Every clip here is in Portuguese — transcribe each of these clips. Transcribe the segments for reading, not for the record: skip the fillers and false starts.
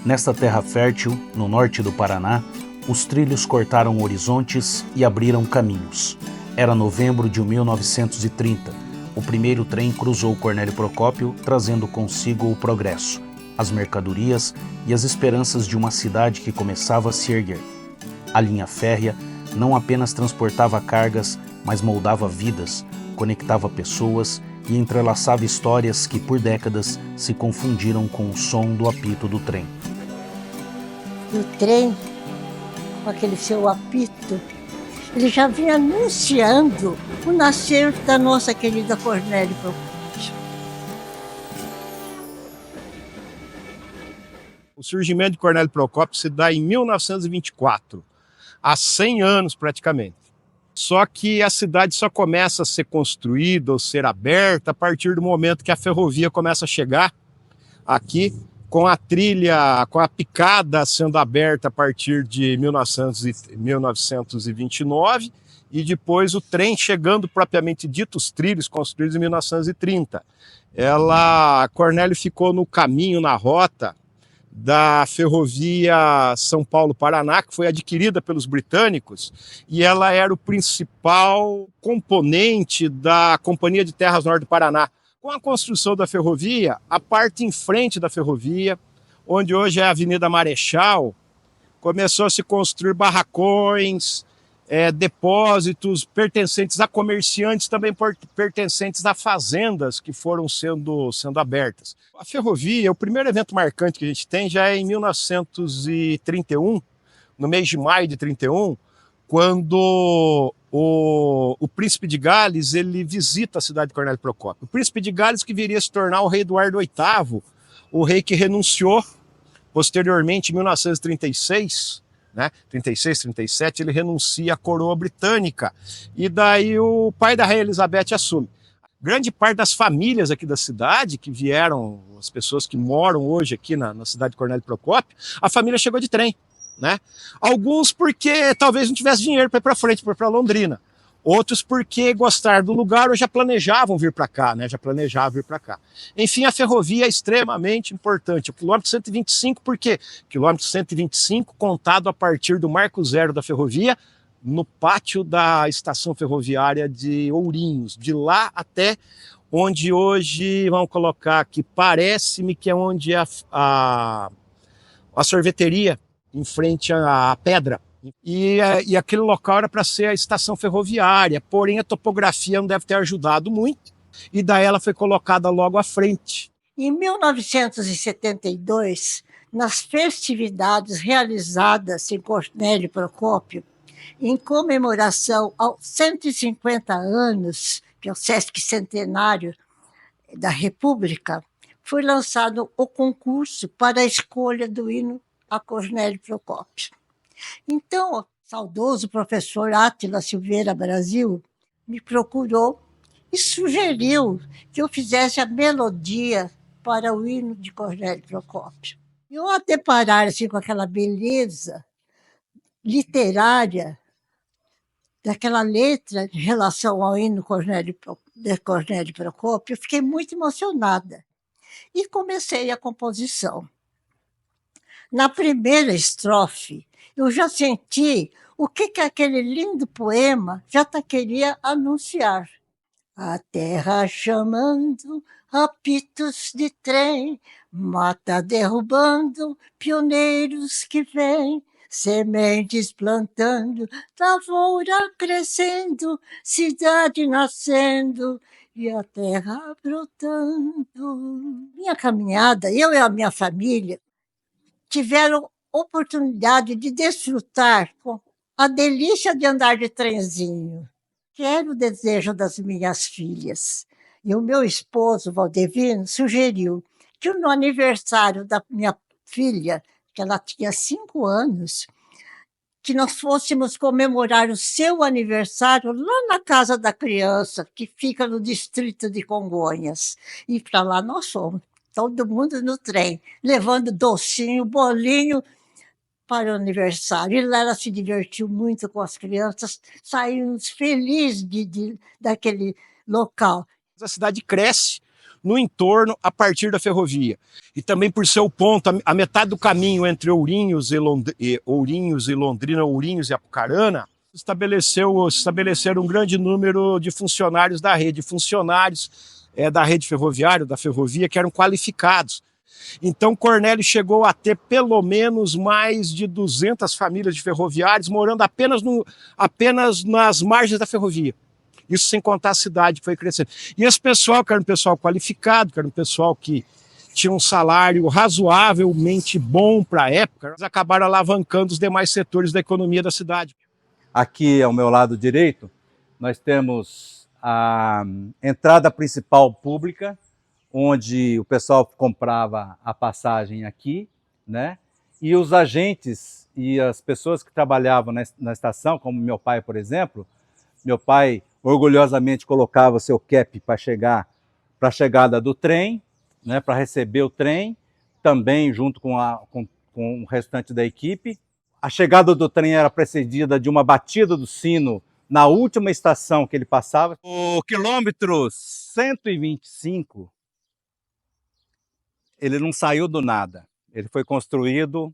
Nesta terra fértil, no norte do Paraná, os trilhos cortaram horizontes e abriram caminhos. Era novembro de 1930. O primeiro trem cruzou Cornélio Procópio, trazendo consigo o progresso, as mercadorias e as esperanças de uma cidade que começava a se erguer. A linha férrea não apenas transportava cargas, mas moldava vidas, conectava pessoas e entrelaçava histórias que por décadas se confundiram com o som do apito do trem. O trem, com aquele seu apito, ele já vinha anunciando o nascer da nossa querida Cornélio Procópio. O surgimento de Cornélio Procópio se dá em 1924, há 100 anos praticamente. Só que a cidade só começa a ser construída ou ser aberta a partir do momento que a ferrovia começa a chegar aqui, com a trilha, com a picada sendo aberta a partir de 1929 e depois o trem chegando propriamente dito, os trilhos construídos em 1930. Cornélio ficou no caminho, na rota da ferrovia São Paulo-Paraná, que foi adquirida pelos britânicos, e ela era o principal componente da Companhia de Terras Norte do Paraná. Com a construção da ferrovia, a parte em frente da ferrovia, onde hoje é a Avenida Marechal, começou a se construir barracões, depósitos pertencentes a comerciantes, também pertencentes a fazendas que foram sendo abertas. A ferrovia, o primeiro evento marcante que a gente tem já é em 1931, no mês de maio de 31, quando o príncipe de Gales ele visita a cidade de Cornélio Procópio. O príncipe de Gales que viria a se tornar o rei Eduardo VIII, o rei que renunciou posteriormente em 1936, 36, 37, ele renuncia à coroa britânica e daí o pai da rainha Elizabeth assume. Grande parte das famílias aqui da cidade, que vieram, as pessoas que moram hoje aqui na cidade de Cornélio Procópio, a família chegou de trem. Alguns porque talvez não tivesse dinheiro para ir para frente, para Londrina. Outros porque gostaram do lugar ou já planejavam vir para cá, Enfim, a ferrovia é extremamente importante. O quilômetro 125, por quê? Quilômetro 125 contado a partir do marco zero da ferrovia, no pátio da estação ferroviária de Ourinhos. De lá até onde hoje, vamos colocar aqui, parece-me que é onde é a sorveteria, em frente à pedra. E aquele local era para ser a estação ferroviária, porém a topografia não deve ter ajudado muito, e daí ela foi colocada logo à frente. Em 1972, nas festividades realizadas em Cornélio Procópio, em comemoração aos 150 anos, que é o Sesc Centenário da República, foi lançado o concurso para a escolha do hino a Cornélio Procópio. Então, o saudoso professor Átila Silveira Brasil me procurou e sugeriu que eu fizesse a melodia para o hino de Cornélio Procópio. E ao deparar assim, com aquela beleza literária daquela letra em relação ao hino de Cornélio Procópio, eu fiquei muito emocionada e comecei a composição. Na primeira estrofe, eu já senti o que aquele lindo poema já queria anunciar. A terra chamando, apitos de trem, mata derrubando, pioneiros que vêm, sementes plantando, lavoura crescendo, cidade nascendo e a terra brotando. Minha caminhada, eu e a minha família, tiveram oportunidade de desfrutar com a delícia de andar de trenzinho, que era o desejo das minhas filhas. E o meu esposo, Valdevino, sugeriu que no aniversário da minha filha, que ela tinha 5 anos, que nós fôssemos comemorar o seu aniversário lá na Casa da Criança, que fica no distrito de Congonhas. E para lá nós fomos. todo mundo no trem, levando docinho, bolinho para o aniversário. E lá ela se divertiu muito com as crianças, saímos felizes daquele local. A cidade cresce no entorno a partir da ferrovia. E também por ser o ponto, a metade do caminho entre Ourinhos e Londrina, Ourinhos e Apucarana, estabeleceram um grande número de funcionários da rede, da rede ferroviária, da ferrovia, que eram qualificados. Então, Cornélio chegou a ter pelo menos mais de 200 famílias de ferroviários morando apenas nas margens da ferrovia. Isso sem contar a cidade que foi crescendo. E esse pessoal, que era um pessoal qualificado, que era um pessoal que tinha um salário razoavelmente bom para a época, eles acabaram alavancando os demais setores da economia da cidade. Aqui ao meu lado direito, nós temos a entrada principal pública, onde o pessoal comprava a passagem aqui, né? E os agentes e as pessoas que trabalhavam na estação, como meu pai, por exemplo, meu pai orgulhosamente colocava o seu cap para a chegada do trem, né, para receber o trem, também junto com o restante da equipe. A chegada do trem era precedida de uma batida do sino na última estação que ele passava. O quilômetro 125, ele não saiu do nada. Ele foi construído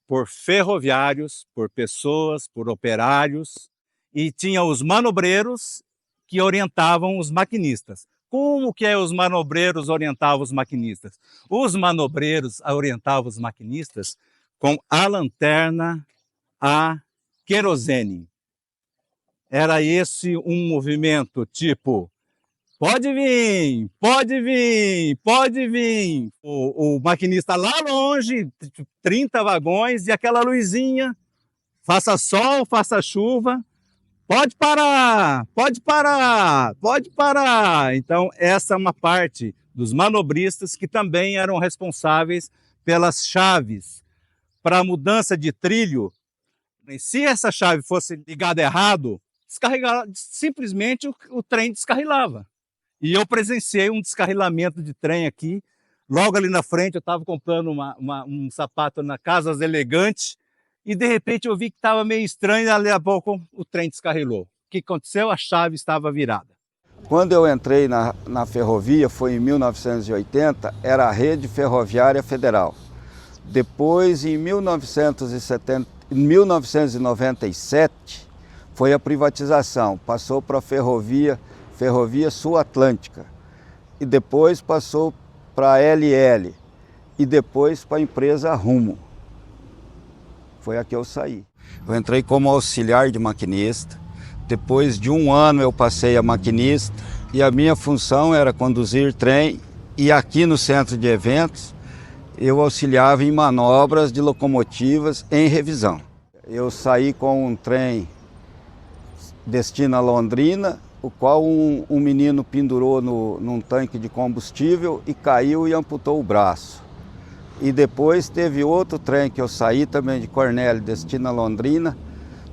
por ferroviários, por pessoas, por operários, e tinha os manobreiros que orientavam os maquinistas. Como que os manobreiros orientavam os maquinistas? Os manobreiros orientavam os maquinistas com a lanterna a querosene. Era esse um movimento tipo, pode vir, pode vir, pode vir. O maquinista lá longe, 30 vagões, e aquela luzinha, faça sol, faça chuva, pode parar, pode parar, pode parar. Então, essa é uma parte dos manobristas que também eram responsáveis pelas chaves para a mudança de trilho. E se essa chave fosse ligada errado, simplesmente o trem descarrilava. E eu presenciei um descarrilamento de trem aqui. Logo ali na frente, eu estava comprando um sapato na Casas Elegantes, e de repente eu vi que estava meio estranho, e ali a pouco o trem descarrilou. O que aconteceu? A chave estava virada. Quando eu entrei na ferrovia, foi em 1980, era a Rede Ferroviária Federal. Depois, em 1997, foi a privatização, passou para a Ferrovia Sul Atlântica, e depois passou para a LL, e depois para a empresa Rumo. Foi a que eu saí. Eu entrei como auxiliar de maquinista, depois de um ano eu passei a maquinista, e a minha função era conduzir trem, e aqui no centro de eventos eu auxiliava em manobras de locomotivas em revisão. Eu saí com um trem destino a Londrina, o qual um menino pendurou num tanque de combustível e caiu e amputou o braço. E depois teve outro trem que eu saí também de Cornélio, destino a Londrina.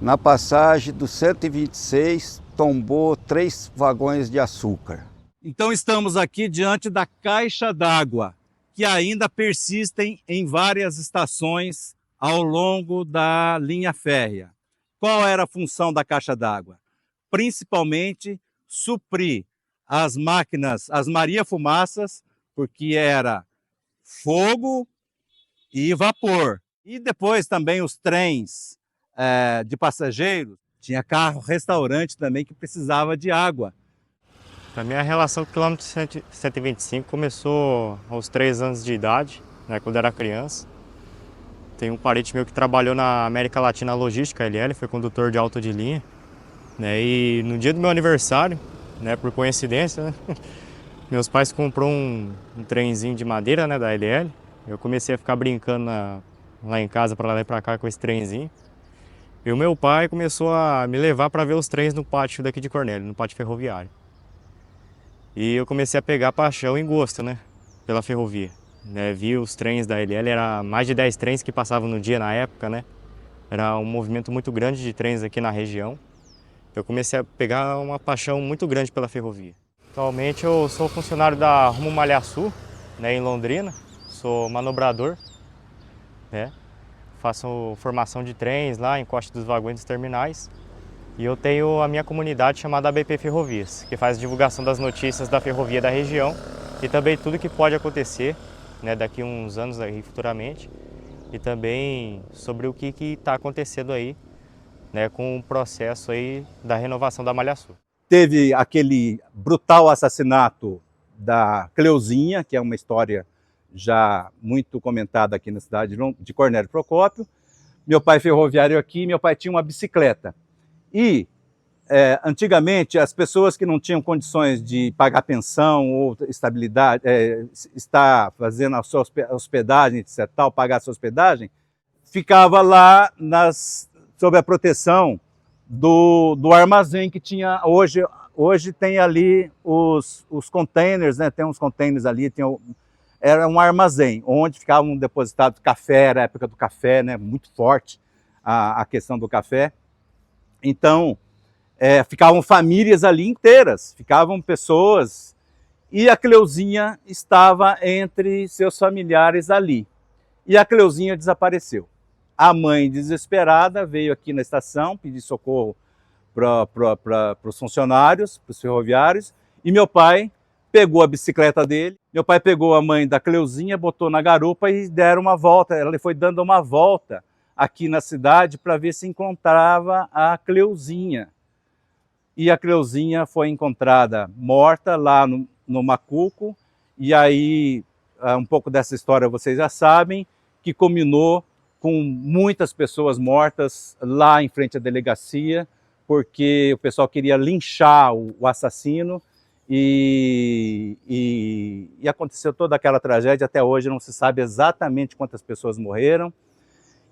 Na passagem do 126, tombou 3 vagões de açúcar. Então estamos aqui diante da caixa d'água, que ainda persistem em várias estações ao longo da linha férrea. Qual era a função da caixa d'água? Principalmente suprir as máquinas, as Maria-Fumaças, porque era fogo e vapor. E depois também os trens de passageiros. Tinha carro-restaurante também que precisava de água. A minha relação com o quilômetro 125 começou aos 3 anos de idade, né, quando era criança. Tem um parente meu que trabalhou na América Latina Logística, LL, foi condutor de alto de linha. Né, e no dia do meu aniversário, né, por coincidência, né, meus pais compraram um trenzinho de madeira, né, da LL. Eu comecei a ficar brincando lá em casa para lá e para cá com esse trenzinho. E o meu pai começou a me levar para ver os trens no pátio daqui de Cornélio, no pátio ferroviário. E eu comecei a pegar paixão e gosto, né, pela ferrovia. Né, vi os trens da LL, era mais de 10 trens que passavam no dia na época, né. Era um movimento muito grande de trens aqui na região. Eu comecei a pegar uma paixão muito grande pela ferrovia. Atualmente eu sou funcionário da Rumo Malha Sul, né, em Londrina, sou manobrador, né? Faço formação de trens lá, encoste dos vagões dos terminais. E eu tenho a minha comunidade chamada ABP Ferrovias, que faz divulgação das notícias da ferrovia da região e também tudo que pode acontecer, né, daqui a uns anos aí, futuramente, e também sobre o que está acontecendo aí, né, com o processo aí da renovação da Malha Sul. Teve aquele brutal assassinato da Cleuzinha, que é uma história já muito comentada aqui na cidade de Cornélio Procópio. Meu pai ferroviário aqui, meu pai tinha uma bicicleta. E, antigamente, as pessoas que não tinham condições de pagar pensão ou estabilidade, estar fazendo a sua hospedagem, etc., pagar a sua hospedagem, ficava lá sob a proteção do armazém que tinha hoje. Hoje tem ali os containers, né? Tem uns containers ali, era um armazém onde ficavam depositados café, era a época do café, né? Muito forte a questão do café. Então, ficavam famílias ali inteiras, ficavam pessoas, e a Cleuzinha estava entre seus familiares ali. E a Cleuzinha desapareceu. A mãe, desesperada, veio aqui na estação pedir socorro para os funcionários, para os ferroviários, e meu pai pegou a bicicleta dele, meu pai pegou a mãe da Cleuzinha, botou na garupa e deram uma volta. Ela foi dando uma volta aqui na cidade para ver se encontrava a Cleuzinha. E a Cleuzinha foi encontrada morta lá no Macuco, e aí um pouco dessa história vocês já sabem, que culminou com muitas pessoas mortas lá em frente à delegacia, porque o pessoal queria linchar o assassino, e aconteceu toda aquela tragédia. Até hoje não se sabe exatamente quantas pessoas morreram.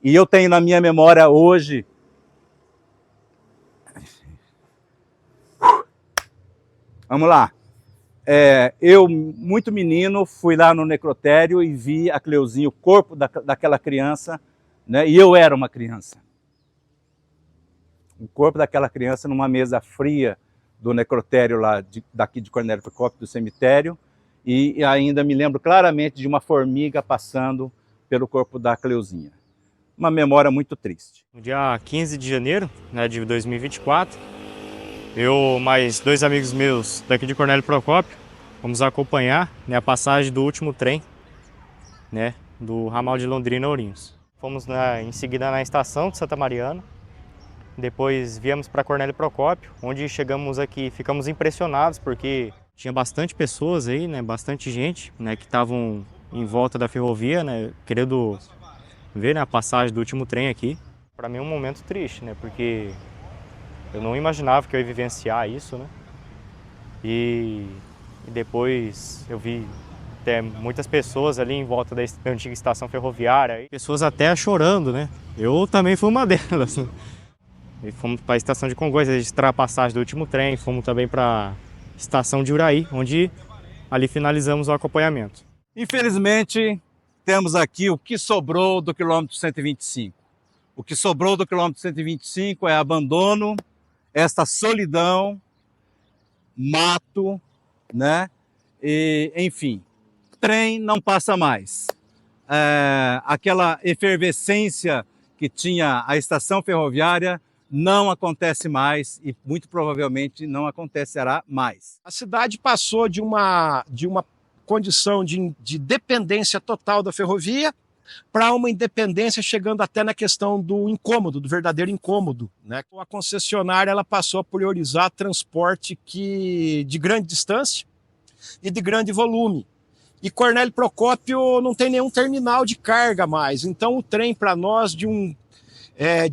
E eu tenho na minha memória hoje, vamos lá, eu, muito menino, fui lá no necrotério e vi a Cleuzinha, o corpo daquela criança, né? E eu era uma criança. O corpo daquela criança numa mesa fria do necrotério lá daqui de Cornélio Procópio, do cemitério, e ainda me lembro claramente de uma formiga passando pelo corpo da Cleuzinha. Uma memória muito triste. No dia 15 de janeiro, né, de 2024, eu mais 2 amigos meus daqui de Cornélio Procópio fomos acompanhar, né, a passagem do último trem, né, do ramal de Londrina a Ourinhos. Fomos em seguida na estação de Santa Mariana, depois viemos para Cornélio Procópio, onde chegamos aqui, ficamos impressionados porque tinha bastante pessoas aí, né, bastante gente, né, que estavam em volta da ferrovia, né, querendo ver, né, a passagem do último trem aqui. Para mim é um momento triste, né, porque eu não imaginava que eu ia vivenciar isso, né, e depois eu vi até muitas pessoas ali em volta da antiga estação ferroviária, pessoas até chorando, né, eu também fui uma delas, né? E fomos para a estação de Congonhas registrar a passagem do último trem, fomos também para a estação de Uraí, onde ali finalizamos o acompanhamento. Infelizmente, temos aqui o que sobrou do quilômetro 125. O que sobrou do quilômetro 125 é abandono, esta solidão, mato, né? E, enfim, trem não passa mais. Aquela efervescência que tinha a estação ferroviária não acontece mais e muito provavelmente não acontecerá mais. A cidade passou de uma condição de dependência total da ferrovia para uma independência, chegando até na questão do incômodo, do verdadeiro incômodo, né? A concessionária ela passou a priorizar transporte de grande distância e de grande volume. E Cornélio Procópio não tem nenhum terminal de carga mais, então o trem para nós de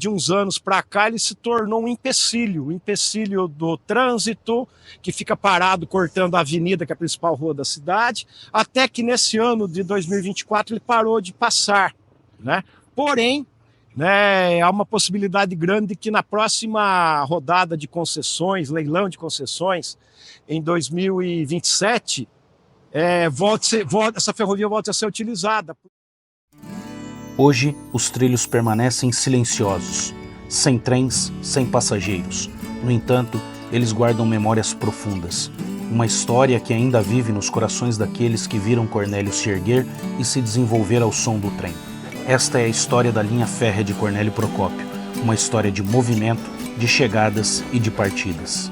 uns anos para cá ele se tornou um empecilho do trânsito, que fica parado cortando a avenida, que é a principal rua da cidade, até que nesse ano de 2024 ele parou de passar, né? Porém, né, há uma possibilidade grande de que na próxima rodada de concessões, leilão de concessões, em 2027, essa ferrovia volte a ser utilizada. Hoje, os trilhos permanecem silenciosos, sem trens, sem passageiros. No entanto, eles guardam memórias profundas. Uma história que ainda vive nos corações daqueles que viram Cornélio se erguer e se desenvolver ao som do trem. Esta é a história da linha férrea de Cornélio Procópio, uma história de movimento, de chegadas e de partidas.